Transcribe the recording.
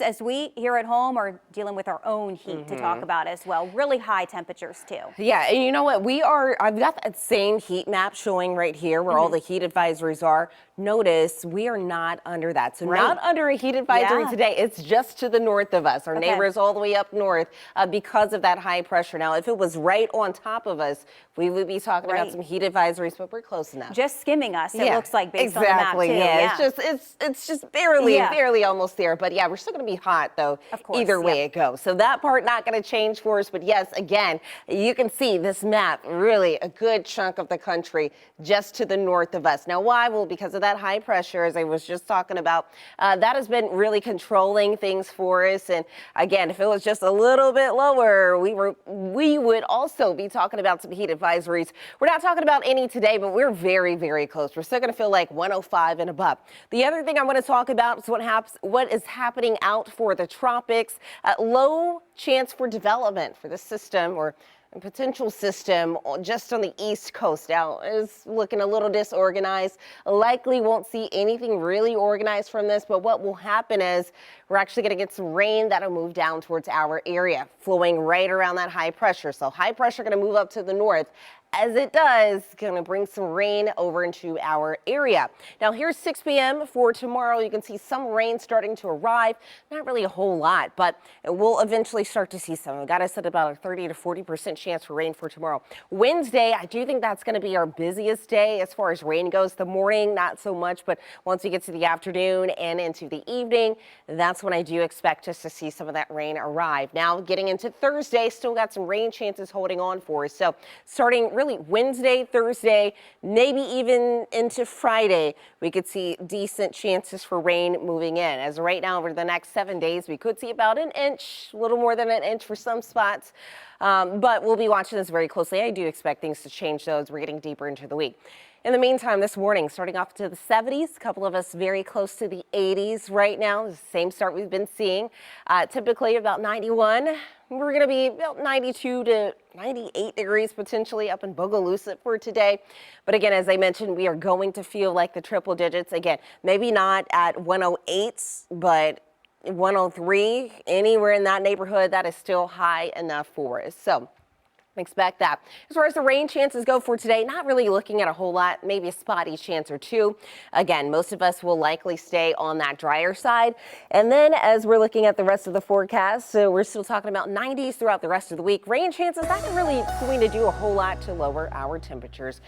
as we here at home are dealing with our own heat to talk about as well. Really high temperatures too. Yeah, and you know what? I've got that same heat map showing right here where all the heat advisories are. Notice we are not under that. So not under a heat advisory today. It's just to the north of us. Our neighbors all the way up north because of that high pressure. Now, if it was right on top of us, we would be talking about some heat advisories, but we're close enough. Just skimming us, it looks like, based on the map too. It's just barely almost there. But yeah, we're still going to be hot though, either way it goes. So that part not going to change for us. But yes, again, you can see this map, really a good chunk of the country just to the north of us. Now, why? Well, because of that high pressure, as I was just talking about, that has been really controlling things for us. And again, if it was just a little bit lower, we would also be talking about some heat advisories. We're not talking about any today, but we're very, very close. We're still going to feel like 105 and above. The other thing I want to talk about is what is happening out for the tropics. Low chance for development for the system or potential system just on the East Coast. Now is looking a little disorganized. Likely won't see anything really organized from this, but what will happen is we're actually going to get some rain that'll move down towards our area, flowing right around that high pressure. So high pressure going to move up to the north. As it does, going to bring some rain over into our area. Now here's 6 p.m. for tomorrow. You can see some rain starting to arrive. Not really a whole lot, but we'll eventually start to see some. We've got us at about a 30 to 40% chance for rain for tomorrow. Wednesday, I do think that's going to be our busiest day as far as rain goes. The morning, not so much, but once we get to the afternoon and into the evening, that's when I do expect us to see some of that rain arrive. Now getting into Thursday, still got some rain chances holding on for us. So starting really Wednesday, Thursday, maybe even into Friday, we could see decent chances for rain moving in. As of right now, over the next 7 days, we could see about an inch, a little more than an inch for some spots. But we'll be watching this very closely. I do expect things to change though as we're getting deeper into the week. In the meantime, this morning, starting off to the 70s, a couple of us very close to the 80s right now. The same start we've been seeing. Typically about 91. We're going to be about 92 to 98 degrees potentially up in Bogalusa for today. But again, as I mentioned, we are going to feel like the triple digits. Again, maybe not at 108, but 103, anywhere in that neighborhood, that is still high enough for us. So expect that. As far as the rain chances go for today, not really looking at a whole lot, maybe a spotty chance or two. Again, most of us will likely stay on that drier side. And then as we're looking at the rest of the forecast, so we're still talking about 90s throughout the rest of the week. Rain chances, not really going to do a whole lot to lower our temperatures.